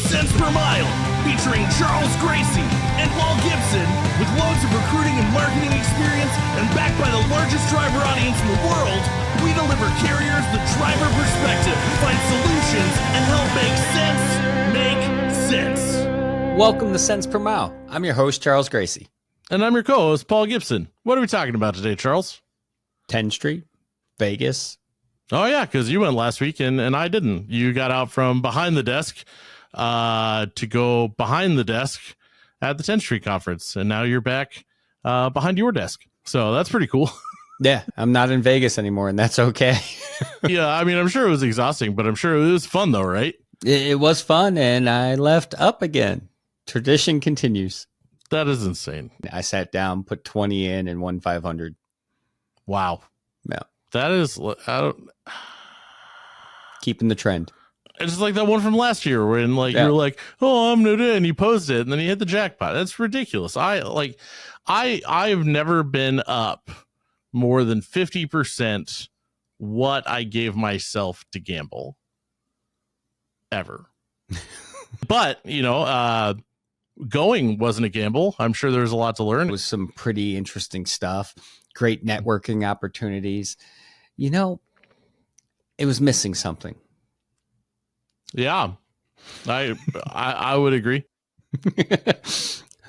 Cents Per Mile, featuring Charles Gracie and Paul Gibson, with loads of recruiting and marketing experience and backed by the largest driver audience in the world. We deliver carriers the driver perspective, find solutions, and help make sense. Welcome to Cents Per Mile. I'm your host, Charles Gracie. And I'm your co-host, Paul Gibson. What are we talking about today, Charles? Tenstreet, Vegas. Oh, yeah, because you went last week and I didn't. You got out from behind the desk to go behind the desk at the Tenstreet conference. And now you're back behind your desk. So that's pretty cool. Yeah, I'm not in Vegas anymore, and that's okay. Yeah, I mean, I'm sure it was exhausting, but I'm sure it was fun, though, right? It was fun, and I left up again. Tradition continues. That is insane. I sat down, put 20 in, and won 500. Wow. Yeah. That is, Keeping the trend. It's like that one from last year when you're like, oh, I'm new to it, and you post it, and then you hit the jackpot. That's ridiculous. I've never been up more than 50% what I gave myself to gamble ever. But, going wasn't a gamble. I'm sure there's a lot to learn. It was some pretty interesting stuff. Great networking opportunities. It was missing something. Yeah, I would agree.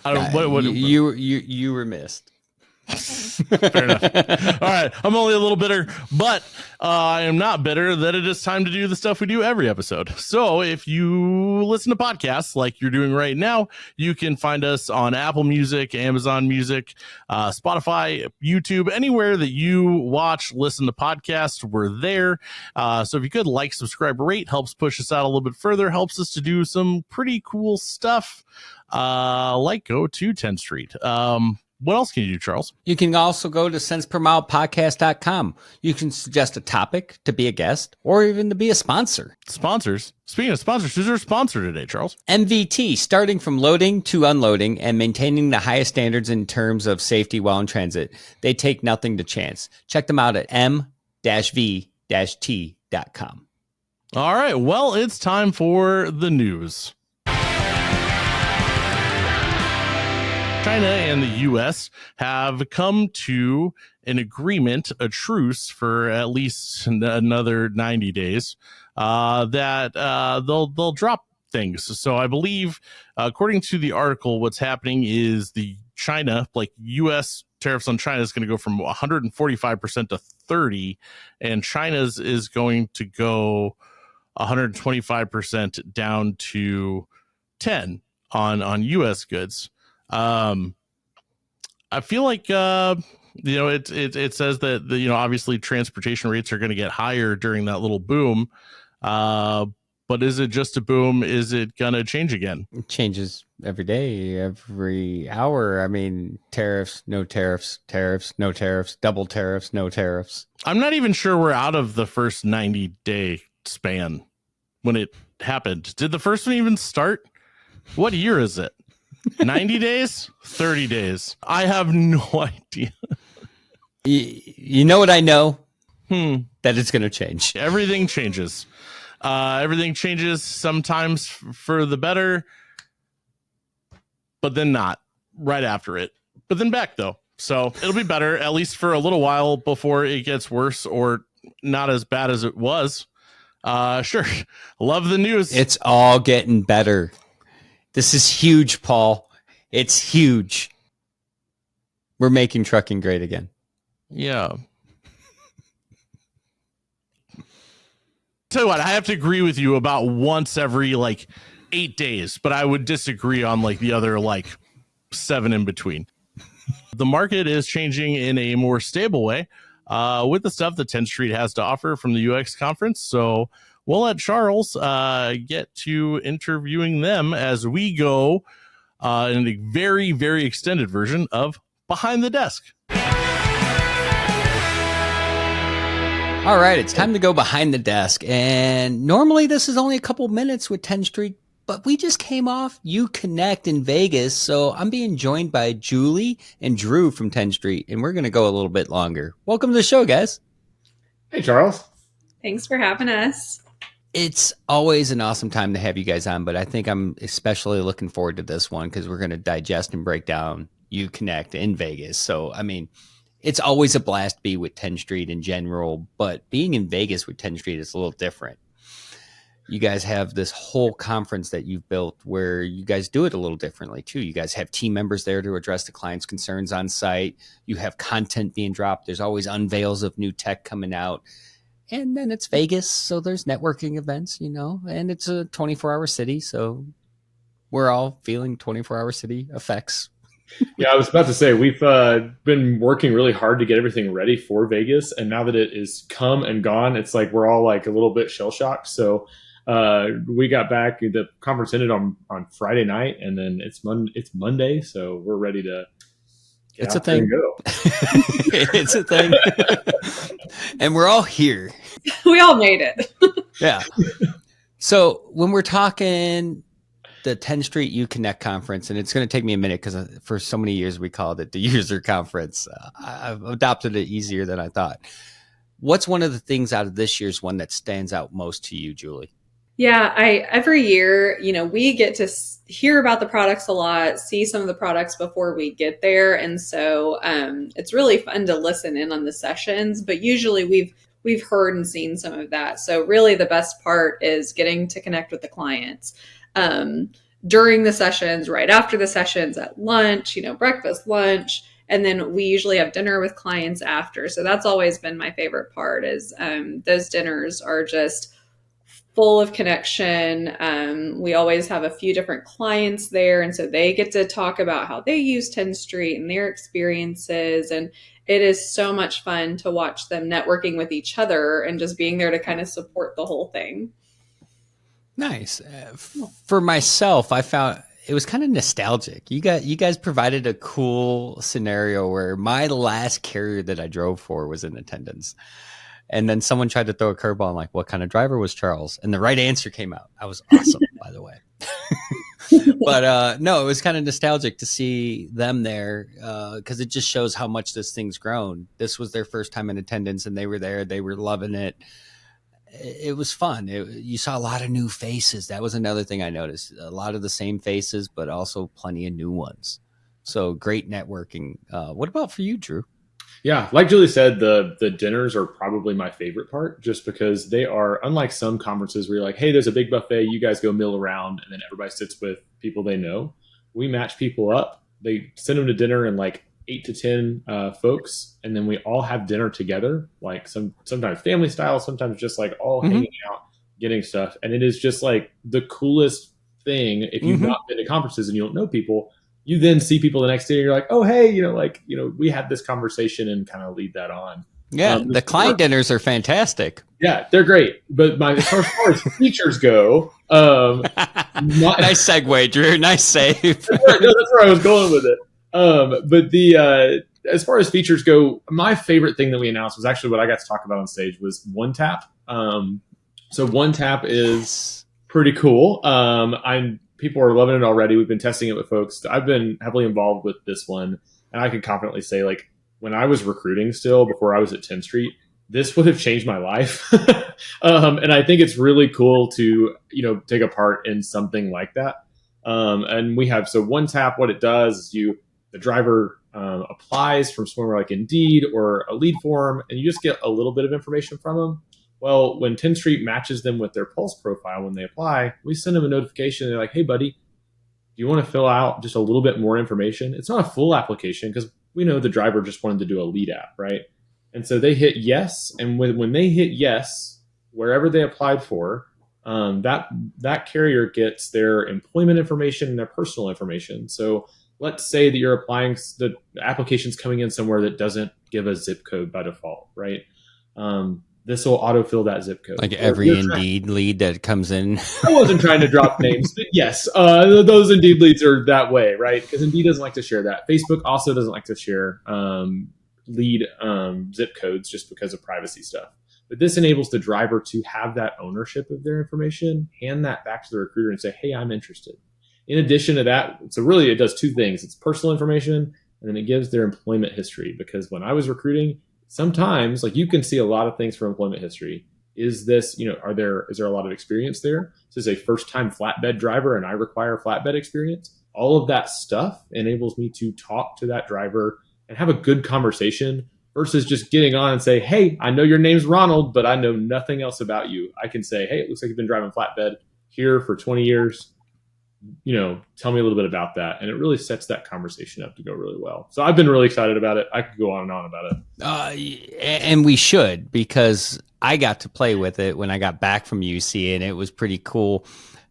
You were missed. Fair enough. All right. I'm only a little bitter, but I am not bitter that it is time to do the stuff we do every episode. So if you listen to podcasts like you're doing right now, you can find us on Apple Music, Amazon Music, Spotify, YouTube, anywhere that you watch, listen to podcasts, we're there. So if you could like, subscribe, rate, helps push us out a little bit further, helps us to do some pretty cool stuff, like go to Tenstreet. What else can you do, Charles? You can also go to centspermilepodcast.com. You can suggest a topic to be a guest or even to be a sponsor. Sponsors. Speaking of sponsors, who's our sponsor today, Charles? MVT, starting from loading to unloading and maintaining the highest standards in terms of safety while in transit. They take nothing to chance. Check them out at m-v-t.com. All right. Well, it's time for the news. China and the U.S. have come to an agreement, a truce for at least another 90 days, that they'll drop things. So I believe, according to the article, what's happening is the U.S. tariffs on China is going to go from 145% to 30%, and China's is going to go 125% down to 10% on U.S. goods. I feel like, it says that, obviously transportation rates are going to get higher during that little boom. But is it just a boom? Is it going to change again? It changes every day, every hour. I mean, tariffs, no tariffs, tariffs, no tariffs, double tariffs, no tariffs. I'm not even sure we're out of the first 90-day span when it happened. Did the first one even start? What year is it? 90 days? 30 days? I have no idea. You know what I know? That it's going to change. Everything changes. Everything changes sometimes for the better, but then not right after it. But then back, though. So it'll be better, at least for a little while before it gets worse or not as bad as it was. Sure. Love the news. It's all getting better. This is huge, Paul. It's huge. We're making trucking great again. Yeah. Tell you what, I have to agree with you about once every 8 days, but I would disagree on the other 7 in between. The market is changing in a more stable way with the stuff that Tenstreet has to offer from the UX conference. So we'll let Charles get to interviewing them as we go in a very, very extended version of Behind the Desk. All right, it's time to go behind the desk. And normally this is only a couple minutes with Tenstreet, but we just came off UCONNECT in Vegas. So I'm being joined by Julie and Drew from Tenstreet, and we're going to go a little bit longer. Welcome to the show, guys. Hey, Charles. Thanks for having us. It's always an awesome time to have you guys on, but I think I'm especially looking forward to this one because we're going to digest and break down UConnect in Vegas. So, I mean, it's always a blast to be with Tenstreet in general, but being in Vegas with Tenstreet is a little different. You guys have this whole conference that you've built where you guys do it a little differently too. You guys have team members there to address the client's concerns on site. You have content being dropped. There's always unveils of new tech coming out. And then it's Vegas, so there's networking events, and it's a 24-hour city, so we're all feeling 24-hour city effects. Yeah, I was about to say, we've been working really hard to get everything ready for Vegas, and now that it is come and gone, it's like we're all like a little bit shell-shocked. So we got back, the conference ended on Friday night, and then it's Monday, so we're ready to It's a thing. It's a thing. And we're all here. We all made it. Yeah. So when we're talking the Tenstreet UConnect conference, and it's going to take me a minute because for so many years we called it the user conference. I've adopted it easier than I thought. What's one of the things out of this year's one that stands out most to you, Julie? Yeah, every year, we get to hear about the products a lot, see some of the products before we get there. And so it's really fun to listen in on the sessions, but usually we've heard and seen some of that. So really the best part is getting to connect with the clients during the sessions, right after the sessions, at lunch, breakfast, lunch. And then we usually have dinner with clients after. So that's always been my favorite part is those dinners are just full of connection. We always have a few different clients there. And so they get to talk about how they use Tenstreet and their experiences. And it is so much fun to watch them networking with each other and just being there to kind of support the whole thing. Nice. For myself, I found it was kind of nostalgic. You guys provided a cool scenario where my last carrier that I drove for was in attendance. And then someone tried to throw a curveball and like, what kind of driver was Charles? And the right answer came out. I was awesome, by the way. But no, it was kind of nostalgic to see them there because it just shows how much this thing's grown. This was their first time in attendance and they were there. They were loving it. It was fun. You saw a lot of new faces. That was another thing I noticed. A lot of the same faces, but also plenty of new ones. So great networking. What about for you, Drew? Yeah, like Julie said, the dinners are probably my favorite part just because they are, unlike some conferences where you're like, hey, there's a big buffet, you guys go mill around, and then everybody sits with people they know. We match people up. They send them to dinner in like 8 to 10 folks, and then we all have dinner together, like sometimes family style, sometimes just like all hanging out, getting stuff. And it is just like the coolest thing if you've not been to conferences and you don't know people. You then see people the next day and you're like, oh, hey, we had this conversation and kind of lead that on. Yeah, the client dinners are fantastic. Yeah, they're great. But as far as features go, nice segue, Drew. Nice save. That's where I was going with it. But as far as features go, my favorite thing that we announced was actually what I got to talk about on stage was One Tap. So One Tap is pretty cool. People are loving it already. We've been testing it with folks. I've been heavily involved with this one. And I can confidently say, like, when I was recruiting still, before I was at Tenstreet, this would have changed my life. And I think it's really cool to, take a part in something like that. And we have, so One Tap, what it does is the driver applies from somewhere like Indeed or a lead form, and you just get a little bit of information from them. Well, when Tenstreet matches them with their Pulse profile when they apply, we send them a notification. They're like, hey, buddy, do you want to fill out just a little bit more information? It's not a full application because we know the driver just wanted to do a lead app, right? And so they hit yes. And when they hit yes, wherever they applied for, that carrier gets their employment information and their personal information. So let's say that you're applying, the application's coming in somewhere that doesn't give a zip code by default, right? This will autofill that zip code. Like every Indeed lead that comes in. I wasn't trying to drop names, but yes, those Indeed leads are that way, right? Because Indeed doesn't like to share that. Facebook also doesn't like to share lead zip codes just because of privacy stuff. But this enables the driver to have that ownership of their information, hand that back to the recruiter and say, hey, I'm interested. In addition to that, so really it does two things. It's personal information, and then it gives their employment history. Because when I was recruiting, sometimes, like, you can see a lot of things from employment history. Is this, is there a lot of experience there? Is this a first time flatbed driver and I require flatbed experience? All of that stuff enables me to talk to that driver and have a good conversation versus just getting on and say, hey, I know your name's Ronald, but I know nothing else about you. I can say, hey, it looks like you've been driving flatbed here for 20 years. Tell me a little bit about that. And it really sets that conversation up to go really well. So I've been really excited about it. I could go on and on about it. And we should, because I got to play with it when I got back from UC, and it was pretty cool.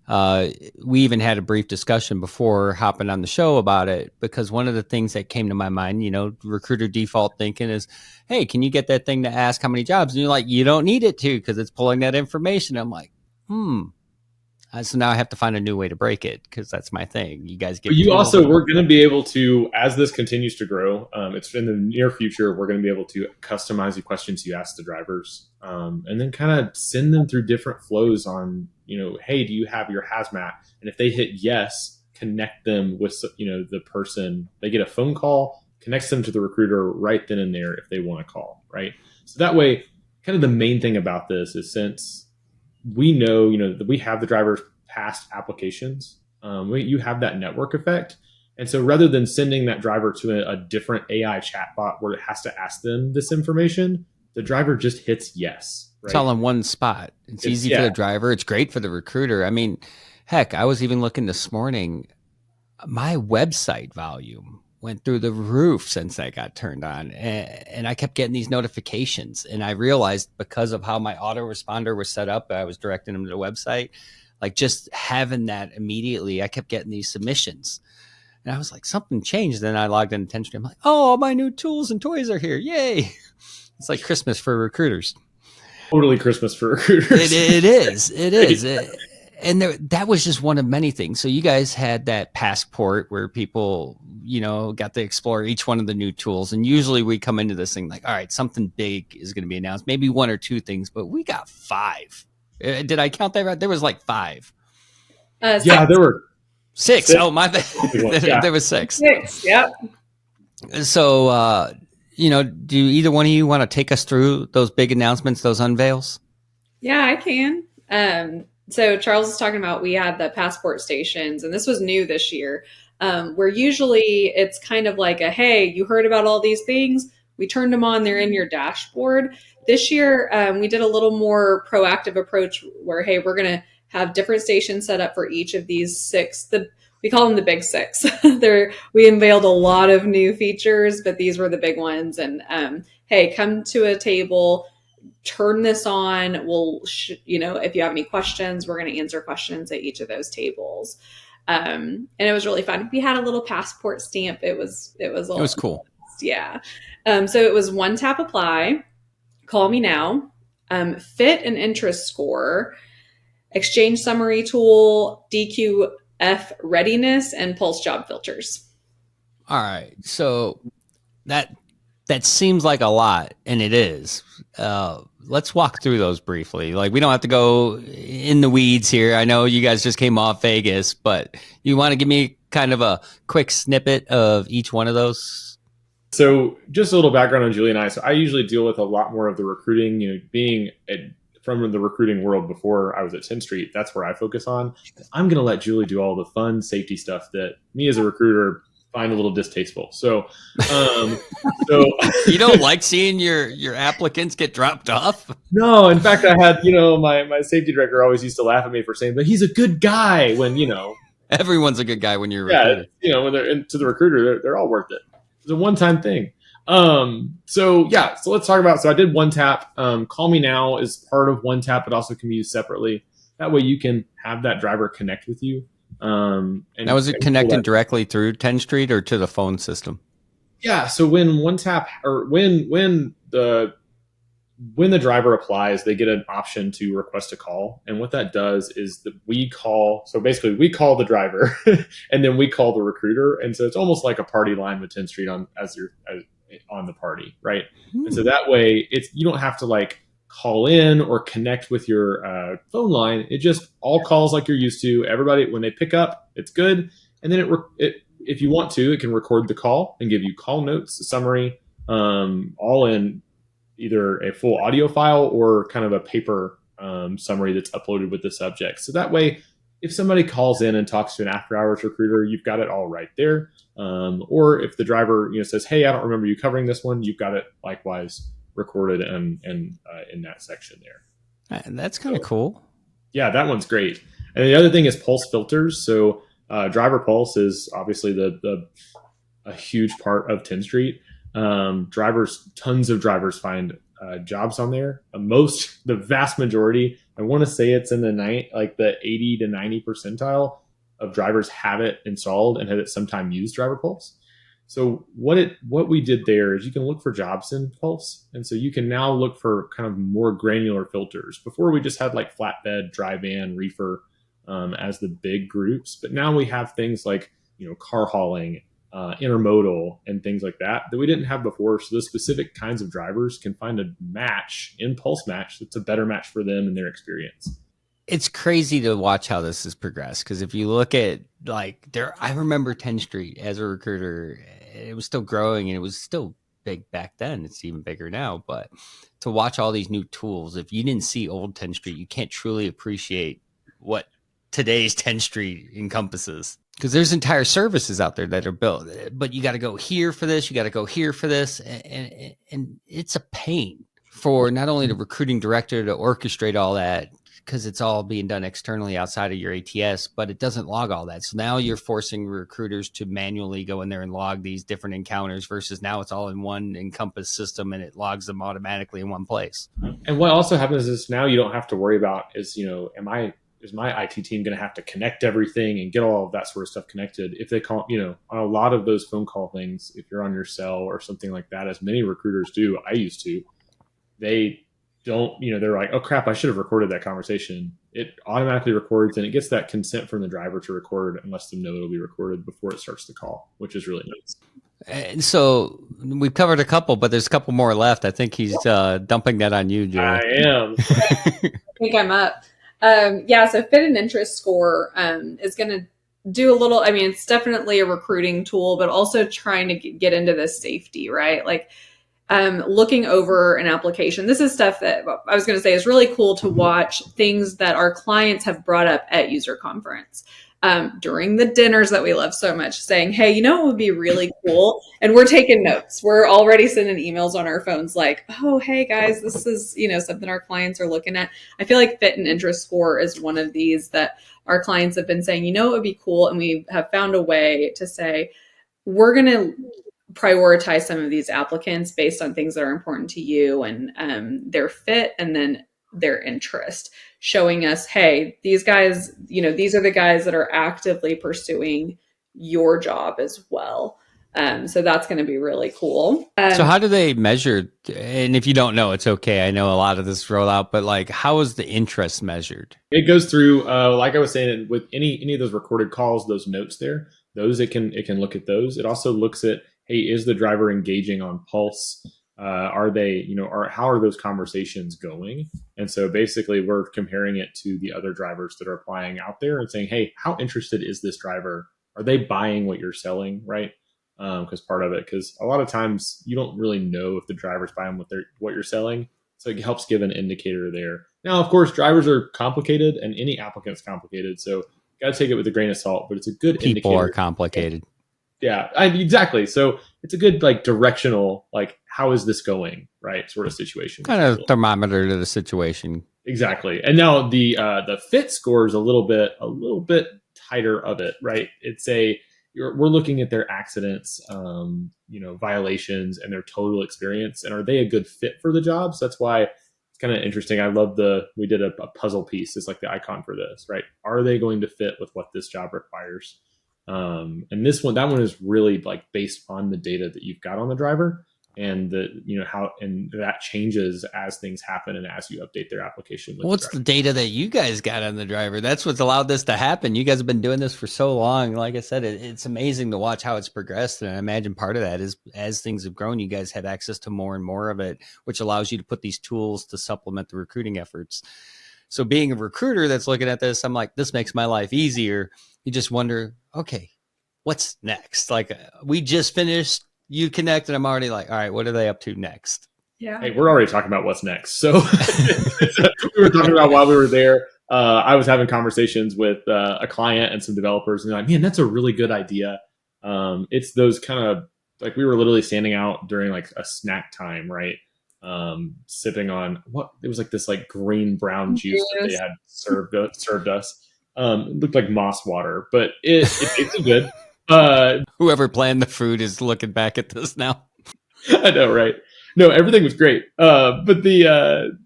We even had a brief discussion before hopping on the show about it, because one of the things that came to my mind, recruiter default thinking is, hey, can you get that thing to ask how many jobs? And you're like, you don't need it to, because it's pulling that information. I'm like, so now I have to find a new way to break it, because that's my thing. You guys get. But we're going to be able to, as this continues to grow, it's in the near future, we're going to be able to customize the questions you ask the drivers, and then kind of send them through different flows on, hey, do you have your hazmat? And if they hit yes, connect them with, the person. They get a phone call, connects them to the recruiter right then and there if they want to call, right? So that way, kind of the main thing about this is, since we know, that we have the driver's past applications, you have that network effect. And so rather than sending that driver to a different AI chatbot where it has to ask them this information, the driver just hits yes. Right? It's all in one spot. It's easy for the driver. It's great for the recruiter. I mean, heck, I was even looking this morning. My website volume went through the roof since that got turned on. And I kept getting these notifications. And I realized, because of how my autoresponder was set up, I was directing them to the website. Like, just having that immediately, I kept getting these submissions. And I was like, something changed. Then I logged into Tenstreet. I'm like, oh, all my new tools and toys are here. Yay. It's like Christmas for recruiters. Totally Christmas for recruiters. It is. And that was just one of many things. So you guys had that passport where people, got to explore each one of the new tools. And usually we come into this thing like, all right, something big is going to be announced, maybe one or two things, but we got 5. Did I count that right? There was like 5. Yeah, there were 6. Oh, my bad. There was 6. 6, yep. So, do either one of you want to take us through those big announcements, those unveils? Yeah, I can. So Charles was talking about, we had the passport stations, and this was new this year, where usually it's kind of like hey, you heard about all these things, we turned them on, they're in your dashboard. This year, we did a little more proactive approach where, hey, we're going to have different stations set up for each of these 6. We call them the big 6. We unveiled a lot of new features, but these were the big ones. And hey, come to a table, turn this on. We'll, if you have any questions, we're going to answer questions at each of those tables. And it was really fun. We had a little passport stamp. It was cool. Yeah. So it was one tap apply, call me now, fit and interest score, exchange summary tool, DQF readiness, and pulse job filters. All right. So that seems like a lot, and it is. Let's walk through those briefly. Like, we don't have to go in the weeds here. I know you guys just came off Vegas, but you want to give me kind of a quick snippet of each one of those? So just a little background on Julie and I. So I usually deal with a lot more of the recruiting, being from the recruiting world before I was at Tenstreet. That's where I focus on. I'm going to let Julie do all the fun safety stuff that me as a recruiter find a little distasteful. So you don't like seeing your applicants get dropped off? No, in fact, I had, my safety director always used to laugh at me for saying, but he's a good guy when, everyone's a good guy when you're a recruiter. Yeah, when they're to the recruiter, they're all worth it. It's a one-time thing. So let's talk about, so I did one tap. Call me now is part of one tap, but also can be used separately. That way you can have that driver connect with you. And now, is it connected directly through Tenstreet or to the phone system? Yeah. So when one tap, or when the driver applies, they get an option to request a call. And what that does is that we call the driver and then we call the recruiter. And so it's almost like a party line with Tenstreet on the party, right? And so that way you don't have to call in or connect with your phone line. It just all calls like you're used to. Everybody, when they pick up, it's good. And then if you want to, it can record the call and give you call notes, a summary, all in either a full audio file or kind of a paper summary that's uploaded with the subject. So that way, if somebody calls in and talks to an after hours recruiter, you've got it all right there. Or if the driver says, "Hey, I don't remember you covering this one," you've got it likewise recorded and in that section there. That's kind of cool. Yeah, that one's great. And the other thing is pulse filters. So driver pulse is obviously a huge part of Tenstreet. Tons of drivers find jobs on there. The vast majority, I want to say it's in the 80 to 90 percentile of drivers have it installed and have at some time used driver pulse. So what we did there is you can look for jobs in Pulse. And so you can now look for kind of more granular filters. Before we just had like flatbed, dry van, reefer as the big groups. But now we have things like, car hauling, intermodal, and things like that we didn't have before. So those specific kinds of drivers can find a match in Pulse Match that's a better match for them and their experience. It's crazy to watch how this has progressed. Because if you look at I remember Tenstreet as a recruiter, it was still growing and it was still big back then. It's even bigger now. But to watch all these new tools, if you didn't see old Tenstreet, you can't truly appreciate what today's Tenstreet encompasses. Because there's entire services out there that are built, but you got to go here for this, you got to go here for this, and it's a pain for not only the recruiting director to orchestrate all that, because it's all being done externally outside of your ATS, but it doesn't log all that. So now you're forcing recruiters to manually go in there and log these different encounters versus now it's all in one Encompass system and it logs them automatically in one place. And what also happens is now you don't have to worry about is my IT team going to have to connect everything and get all of that sort of stuff connected? If they call, on a lot of those phone call things, if you're on your cell or something like that, as many recruiters do, I used to, they don't, they're like, "Oh crap, I should have recorded that conversation." It automatically records and it gets that consent from the driver to record and lets them know it'll be recorded before it starts the call, which is really nice. And so we've covered a couple, but there's a couple more left. I think he's dumping that on you, Joey. I am. I think I'm up. So fit and interest score is going to do a little, it's definitely a recruiting tool, but also trying to get into the safety, right? Like looking over an application. This is stuff that I was going to say is really cool to watch, things that our clients have brought up at user conference. During the dinners that we love so much, saying, "Hey, what would be really cool?" And we're taking notes. We're already sending emails on our phones like, "Oh, hey guys, this is, something our clients are looking at." I feel like fit and interest score is one of these that our clients have been saying, it would be cool. And we have found a way to say, we're going to prioritize some of these applicants based on things that are important to you and their fit and then their interest, showing us, hey, these guys, these are the guys that are actively pursuing your job as well. So that's going to be really cool. So how do they measure? And if you don't know, it's okay. I know a lot of this rollout, but how is the interest measured? It goes through, like I was saying, with any of those recorded calls, those notes there, those it can look at those. It also looks at, hey, is the driver engaging on Pulse? Are they, how are those conversations going? And so basically we're comparing it to the other drivers that are applying out there and saying, hey, how interested is this driver? Are they buying what you're selling? Right. Because a lot of times you don't really know if the driver's buying what you're selling. So it helps give an indicator there. Now, of course, drivers are complicated and any applicant's complicated. So got to take it with a grain of salt, but it's a good indicator. People are complicated. Yeah, exactly. So it's a good directional, how is this going, right? Sort of situation. Kind of thermometer to the situation. Exactly. And now the fit score is a little bit tighter of it, right? We're looking at their accidents, violations and their total experience, and are they a good fit for the job? So that's why it's kind of interesting. I love we did a puzzle piece. It's like the icon for this, right? Are they going to fit with what this job requires? And that one is really based on the data that you've got on the driver and that changes as things happen and as you update their application. What's the data that you guys got on the driver? That's what's allowed this to happen. You guys have been doing this for so long. Like I said, it's amazing to watch how it's progressed. And I imagine part of that is as things have grown, you guys had access to more and more of it, which allows you to put these tools to supplement the recruiting efforts. So being a recruiter that's looking at this, I'm like, this makes my life easier. You just wonder, okay, what's next? We just finished UCONNECT and I'm already like, all right, what are they up to next? Yeah. Hey, we're already talking about what's next. So we were talking about while we were there. I was having conversations with a client and some developers, and they're like, "Man, that's a really good idea." It's those kind of like we were literally standing out during like a snack time, right? Sipping on what it was like this like green brown juice that they had served us. It looked like moss water, but it tasted good. Whoever planned the food is looking back at this now. I know, right? No, everything was great. But the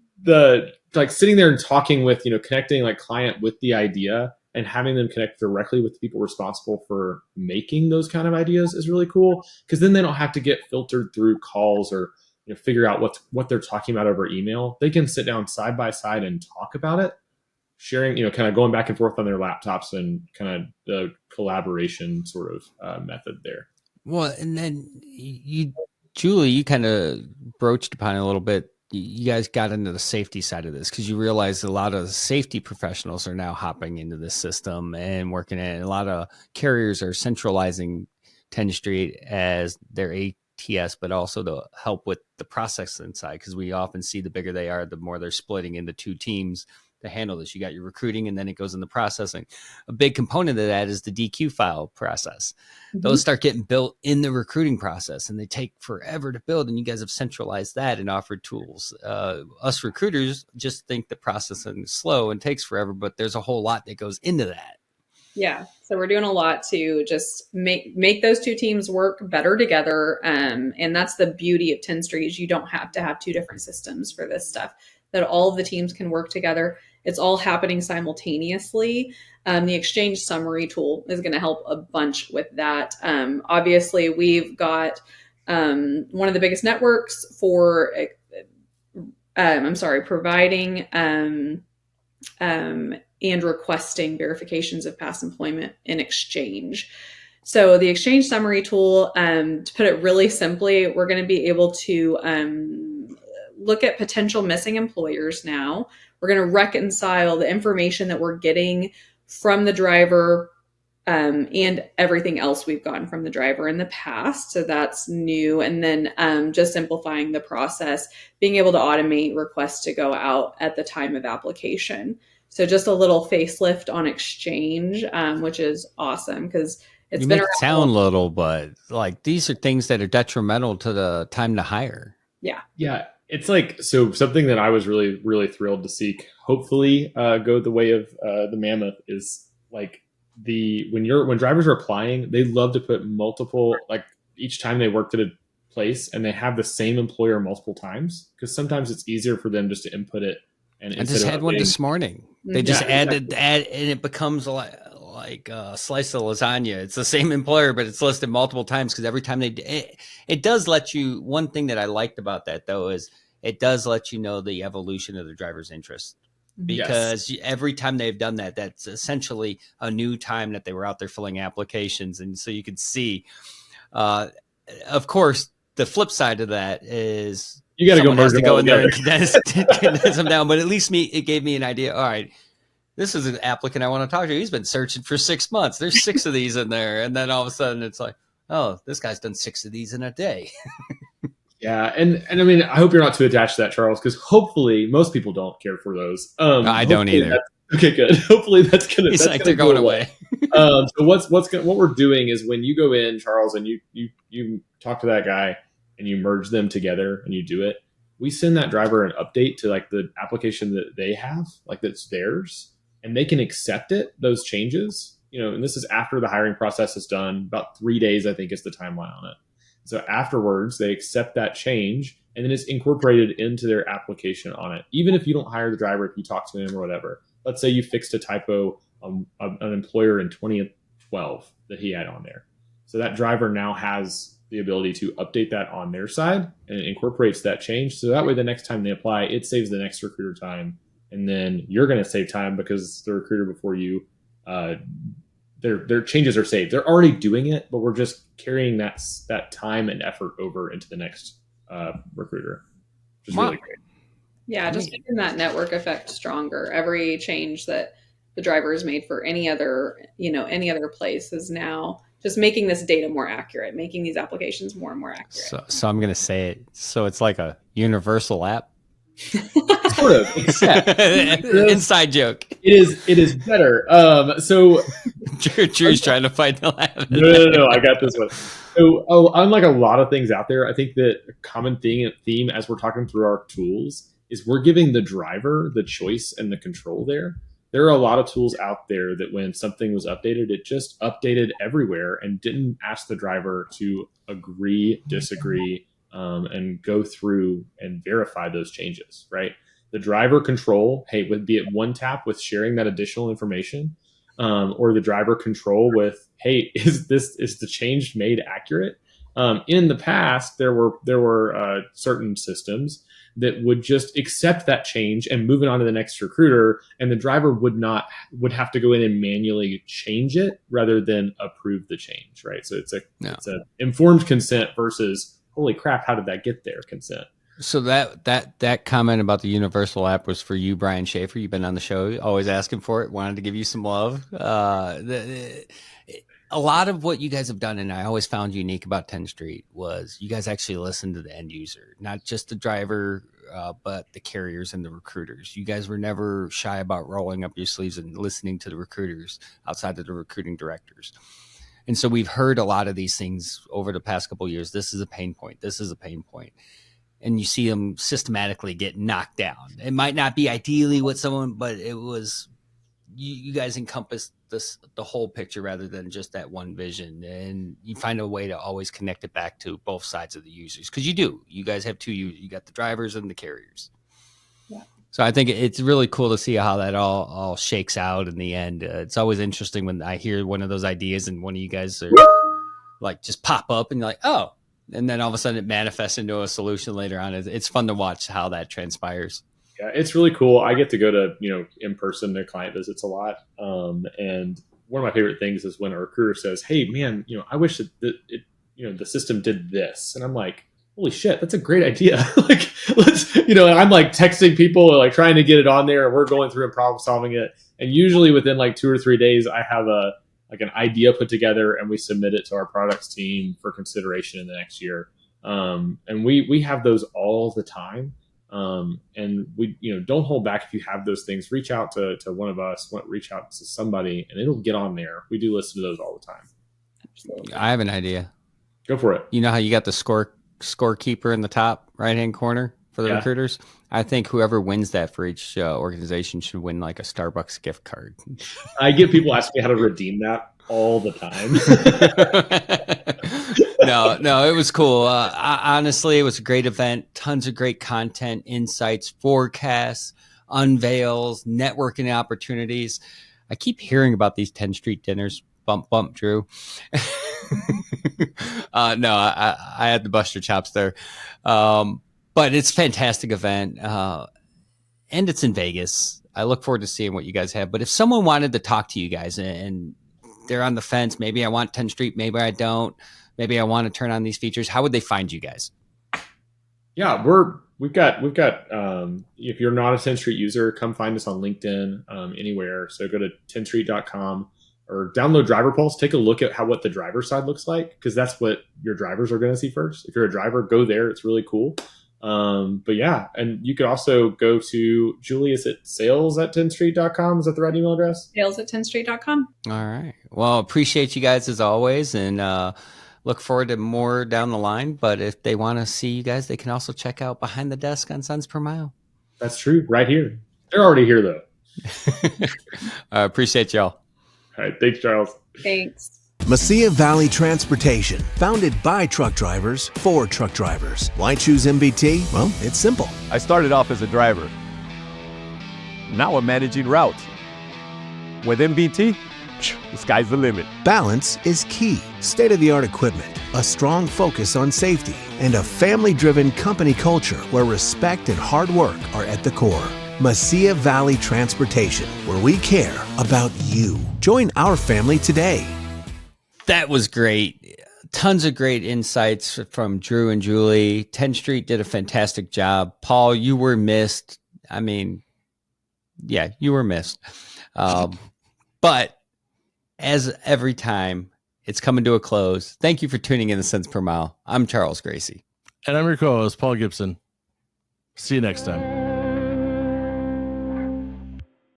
like sitting there and talking with, connecting like client with the idea and having them connect directly with the people responsible for making those kind of ideas is really cool, because then they don't have to get filtered through calls or figure out what they're talking about over email. They can sit down side by side and talk about it, sharing, kind of going back and forth on their laptops, and kind of the collaboration sort of method there. Well, and then Julie, you kind of broached upon it a little bit. You guys got into the safety side of this because you realize a lot of safety professionals are now hopping into this system and working in it. And a lot of carriers are centralizing Tenstreet as their ATS, but also to help with the process inside, because we often see the bigger they are, the more they're splitting into two teams to handle this. You got your recruiting, and then it goes into processing. A big component of that is the DQ file process. Those start getting built in the recruiting process, and they take forever to build. And you guys have centralized that and offered tools. Us recruiters just think the processing is slow and takes forever, but there's a whole lot that goes into that. Yeah. So we're doing a lot to just make those two teams work better together. And that's the beauty of Tenstreet, is you don't have to have two different systems for this stuff, that all of the teams can work together. It's all happening simultaneously. The exchange summary tool is going to help a bunch with that. Obviously, we've got one of the biggest networks for, providing and requesting verifications of past employment in exchange. So the exchange summary tool, to put it really simply, we're going to be able to look at potential missing employers now. We're going to reconcile the information that we're getting from the driver and everything else we've gotten from the driver in the past. So that's new. And then just simplifying the process, being able to automate requests to go out at the time of application. So just a little facelift on exchange, which is awesome, because it's you been make it sound little, but like these are things that are detrimental to the time to hire. Yeah. Yeah. It's like, so something that I was really, really thrilled to see hopefully go the way of the Mammoth is like when drivers are applying, they love to put multiple, like each time they worked at a place, and they have the same employer multiple times, because sometimes it's easier for them just to input it. And I just had one this morning. They just add, and it becomes like a slice of lasagna. It's the same employer, but it's listed multiple times, because every time it does let you. One thing that I liked about that, though, is it does let you know the evolution of the driver's interest, because every time they've done that, that's essentially a new time that they were out there filling applications. And so you could see, of course, the flip side of that is you got to go merge to them go all in there together. and condense them down. But at least it gave me an idea. All right, this is an applicant I want to talk to. He's been searching for 6 months. There's 6 of these in there. And then all of a sudden it's like, oh, this guy's done 6 of these in a day. Yeah. And I mean, I hope you're not too attached to that, Charles, because hopefully most people don't care for those. No, I don't either. Okay, good. Hopefully that's going to, they're going away. So what we're doing is, when you go in, Charles, and you talk to that guy and you merge them together and you do it, we send that driver an update to like the application that they have, like that's theirs, and they can accept those changes, and this is after the hiring process is done. About 3 days, I think, is the timeline on it. So afterwards, they accept that change, and then it's incorporated into their application on it. Even if you don't hire the driver, if you talk to him or whatever, let's say you fixed a typo on an employer in 2012 that he had on there. So that driver now has the ability to update that on their side, and it incorporates that change. So that way, the next time they apply, it saves the next recruiter time. And then you're going to save time, because the recruiter before you, their changes are saved. They're already doing it, but we're just carrying that time and effort over into the next recruiter, which is really great. Yeah, just making that network effect stronger. Every change that the driver has made for any other place is now just making this data more accurate, making these applications more and more accurate. So I'm going to say it. So it's like a universal app. Sort of. Inside joke. It is better. So Drew's trying to find the laugh. no, I got this one. So, unlike a lot of things out there, I think that a common theme as we're talking through our tools is we're giving the driver the choice and the control there. There are a lot of tools out there that when something was updated, it just updated everywhere and didn't ask the driver to agree, disagree, and go through and verify those changes, right? The driver control, hey, would be it one tap with sharing that additional information, or the driver control with, hey, is the change made accurate? In the past, there were certain systems that would just accept that change and move it on to the next recruiter, and the driver would have to go in and manually change it rather than approve the change, right? So it's a informed consent versus holy crap, how did that get there consent. So that comment about the universal app was for you, Brian Schaefer. You've been on the show, always asking for it. Wanted to give you some love. A lot of what you guys have done, and I always found unique about Tenstreet, was you guys actually listen to the end user, not just the driver, but the carriers and the recruiters. You guys were never shy about rolling up your sleeves and listening to the recruiters outside of the recruiting directors. And so we've heard a lot of these things over the past couple of years. This is a pain point. This is a pain point. And you see them systematically get knocked down. It might not be ideally what someone, but it was, you guys encompass the whole picture rather than just that one vision. And you find a way to always connect it back to both sides of the users. Because you guys have two users. You got the drivers and the carriers. Yeah. So I think it's really cool to see how that all shakes out in the end. It's always interesting when I hear one of those ideas and one of you guys are like just pop up and you're like, oh, and then all of a sudden it manifests into a solution later on. It's fun to watch how that transpires. Yeah, it's really cool. I get to go to, in person to client visits a lot. And one of my favorite things is when a recruiter says, hey man, I wish that the system did this. And I'm like, holy shit, that's a great idea. Like, let's, and I'm like texting people, like trying to get it on there, and we're going through and problem solving it. And usually within like 2 or 3 days, I have an idea put together and we submit it to our products team for consideration in the next year. And we have those all the time. And we, don't hold back. If you have those things, reach out to one of us, reach out to somebody, and it'll get on there. We do listen to those all the time. Absolutely. I have an idea. Go for it. You know how you got the scorekeeper in the top right-hand corner for the recruiters? I think whoever wins that for each organization should win like a Starbucks gift card. I get people asking me how to redeem that all the time. No, it was cool. Honestly, it was a great event. Tons of great content, insights, forecasts, unveils, networking opportunities. I keep hearing about these Tenstreet dinners. Bump, Drew. No, I had to bust your chops there. But it's a fantastic event. And it's in Vegas. I look forward to seeing what you guys have. But if someone wanted to talk to you guys and they're on the fence, maybe I want Tenstreet, maybe I don't, maybe I want to turn on these features, how would they find you guys? Yeah, we've got if you're not a Tenstreet user, come find us on LinkedIn, anywhere. So go to tenstreet.com or download Driver Pulse. Take a look at what the driver side looks like, because that's what your drivers are going to see first. If you're a driver, go there. It's really cool. But yeah, and you could also go to, Julie, is it sales@tenstreet.com? Is that the right email address? Sales@tenstreet.com. All right. Well, appreciate you guys as always, and look forward to more down the line. But if they want to see you guys, they can also check out Behind the Desk on Cents Per Mile. That's true. Right here. They're already here though. Appreciate y'all. All right. Thanks, Charles. Thanks. Mesilla Valley Transportation, founded by truck drivers for truck drivers. Why choose MVT? Well, it's simple. I started off as a driver. Now I'm managing routes. With MBT, the sky's the limit. Balance is key. State-of-the-art equipment, a strong focus on safety, and a family-driven company culture where respect and hard work are at the core. Mesilla Valley Transportation, where we care about you. Join our family today. That was great. Tons of great insights from Drew and Julie. Tenstreet did a fantastic job. Paul, you were missed. I mean, yeah, you were missed. But as every time, It's coming to a close. Thank you for tuning in to Cents Per Mile. I'm Charles Gracie. And I'm your co-host, Paul Gibson. See you next time.